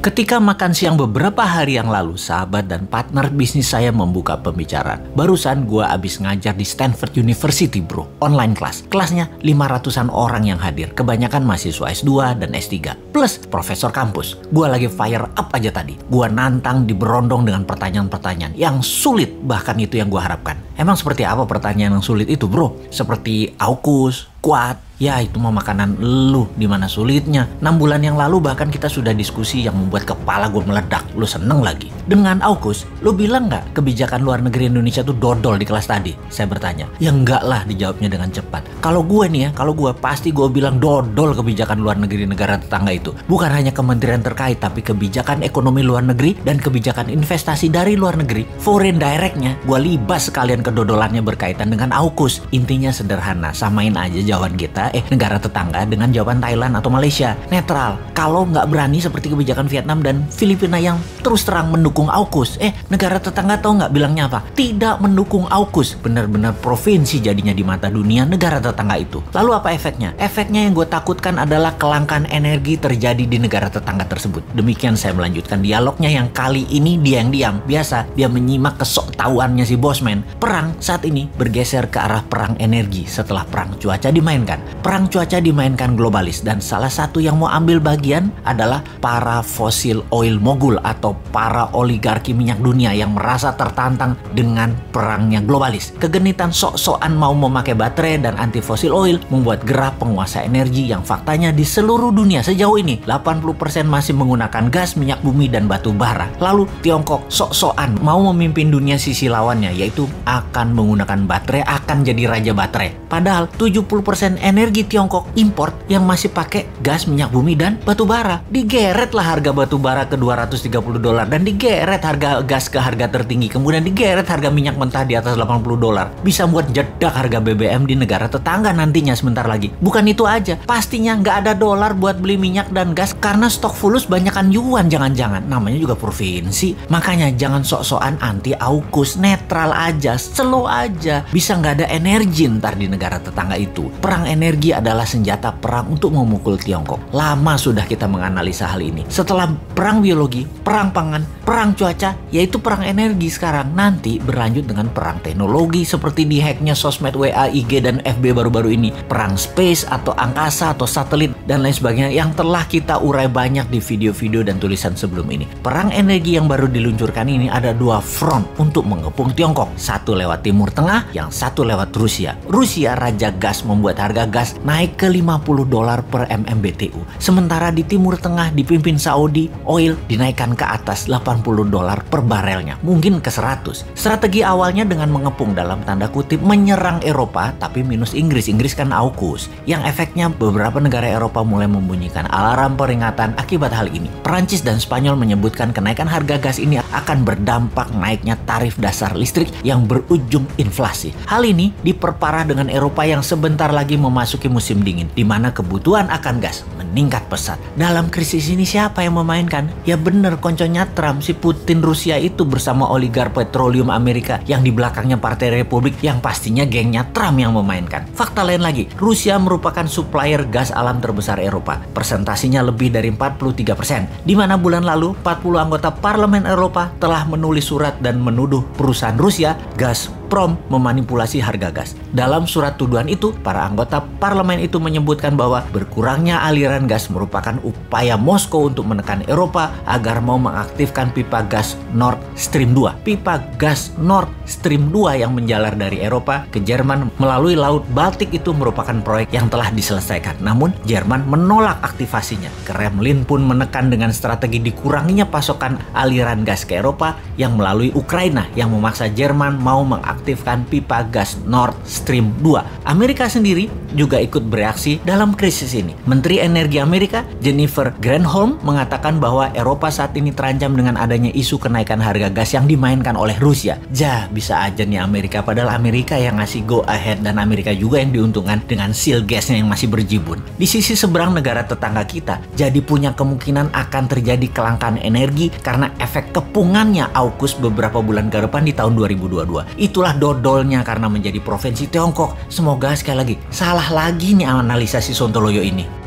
Ketika makan siang beberapa hari yang lalu, sahabat dan partner bisnis saya membuka pembicaraan. Barusan gua abis ngajar di Stanford University bro, online kelas. Kelasnya 500-an orang yang hadir, kebanyakan mahasiswa S2 dan S3, plus profesor kampus. Gua lagi fire up aja tadi. Gua nantang diberondong dengan pertanyaan-pertanyaan yang sulit, bahkan itu yang gua harapkan. Emang seperti apa pertanyaan yang sulit itu bro? Seperti AUKUS, kuat. Ya itu mah makanan lu, dimana sulitnya. 6 bulan yang lalu bahkan kita sudah diskusi yang membuat kepala gue meledak. Lu seneng lagi. Dengan AUKUS, lu bilang gak kebijakan luar negeri Indonesia tuh dodol di kelas tadi? Saya bertanya. Ya enggak lah, dijawabnya dengan cepat. Kalau gue nih ya, kalau gue pasti gue bilang dodol kebijakan luar negeri negara tetangga itu. Bukan hanya kementerian terkait, tapi kebijakan ekonomi luar negeri dan kebijakan investasi dari luar negeri. Foreign directnya, gue libas sekalian kedodolannya berkaitan dengan AUKUS. Intinya sederhana, samain aja jawaban kita negara tetangga dengan jawaban Thailand atau Malaysia. Netral. Kalau nggak berani seperti kebijakan Vietnam dan Filipina yang terus terang mendukung AUKUS. Negara tetangga tahu nggak bilangnya apa? Tidak mendukung AUKUS. Benar-benar provinsi jadinya di mata dunia negara tetangga itu. Lalu apa efeknya? Efeknya yang gue takutkan adalah kelangkaan energi terjadi di negara tetangga tersebut. Demikian saya melanjutkan dialognya yang kali ini dia yang diam. Biasa dia menyimak kesoktahuannya si bosman. Perang saat ini bergeser ke arah perang energi setelah perang cuaca dimainkan. Perang cuaca dimainkan globalis dan salah satu yang mau ambil bagian adalah para fossil oil mogul atau para oligarki minyak dunia yang merasa tertantang dengan perangnya globalis. Kegenitan sok-sokan mau memakai baterai dan anti fossil oil membuat gerah penguasa energi yang faktanya di seluruh dunia sejauh ini 80% masih menggunakan gas, minyak bumi, dan batu bara. Lalu Tiongkok sok-sokan mau memimpin dunia sisi lawannya yaitu akan menggunakan baterai, akan jadi raja baterai. Padahal 70% energi Tiongkok import yang masih pakai gas, minyak bumi, dan batu bara. Digeret lah harga batu bara ke $230 dan digeret harga gas ke harga tertinggi, kemudian digeret harga minyak mentah di atas $80. Bisa buat jedak harga BBM di negara tetangga nantinya sebentar lagi. Bukan itu aja, pastinya nggak ada dolar buat beli minyak dan gas karena stok fulus banyakan yuan jangan-jangan. Namanya juga provinsi. Makanya jangan sok-sokan anti AUKUS, netral aja, slow aja. Bisa nggak ada energi ntar di negara tetangga itu. Perang energi adalah senjata perang untuk memukul Tiongkok. Lama sudah kita menganalisa hal ini. Setelah perang biologi, perang pangan, perang cuaca, yaitu perang energi sekarang. Nanti berlanjut dengan perang teknologi seperti dihacknya sosmed WA, IG, dan FB baru-baru ini. Perang space atau angkasa atau satelit dan lain sebagainya yang telah kita urai banyak di video-video dan tulisan sebelum ini. Perang energi yang baru diluncurkan ini ada 2 front untuk mengepung Tiongkok. Satu lewat Timur Tengah, yang satu lewat Rusia. Rusia raja gas membuat harga gas naik ke $50 per MMBTU. Sementara di Timur Tengah dipimpin Saudi, oil dinaikkan ke atas $80 per barelnya. Mungkin ke 100. Strategi awalnya dengan mengepung dalam tanda kutip menyerang Eropa, tapi minus Inggris. Inggris kan AUKUS. Yang efeknya beberapa negara Eropa mulai membunyikan alarm peringatan akibat hal ini. Perancis dan Spanyol menyebutkan kenaikan harga gas ini akan berdampak naiknya tarif dasar listrik yang berujung inflasi. Hal ini diperparah dengan Eropa yang sebentar lagi memasuki musim dingin, di mana kebutuhan akan gas meningkat pesat. Dalam krisis ini siapa yang memainkan? Ya bener, konconya Trump, si Putin Rusia itu bersama oligark petroleum Amerika yang di belakangnya Partai Republik yang pastinya gengnya Trump yang memainkan. Fakta lain lagi, Rusia merupakan supplier gas alam terbesar Eropa. Persentasinya lebih dari 43%. Di mana bulan lalu 40 anggota Parlemen Eropa telah menulis surat dan menuduh perusahaan Rusia, Gazprom, memanipulasi harga gas. Dalam surat tuduhan itu, para anggota parlemen itu menyebutkan bahwa berkurangnya aliran gas merupakan upaya Moskow untuk menekan Eropa agar mau mengaktifkan pipa gas Nord Stream 2. Pipa gas Nord Stream 2 yang menjalar dari Eropa ke Jerman melalui Laut Baltik itu merupakan proyek yang telah diselesaikan. Namun, Jerman menolak aktivasinya. Kremlin pun menekan dengan strategi dikuranginya pasokan aliran gas ke Eropa yang melalui Ukraina yang memaksa Jerman mau mengaktifkan pipa gas Nord Stream 2. Amerika sendiri juga ikut bereaksi dalam krisis ini. Menteri Energi Amerika Jennifer Granholm mengatakan bahwa Eropa saat ini terancam dengan adanya isu kenaikan harga gas yang dimainkan oleh Rusia. Bisa aja nih Amerika, padahal Amerika yang ngasih go ahead dan Amerika juga yang diuntungkan dengan shale gasnya yang masih berjibun. Di sisi seberang negara tetangga kita jadi punya kemungkinan akan terjadi kelangkaan energi karena efek kepungannya AUKUS beberapa bulan ke depan di tahun 2022. Itulah dodolnya karena menjadi provinsi Tiongkok. Semoga sekali lagi salah lagi nih analisa si Sontoloyo ini.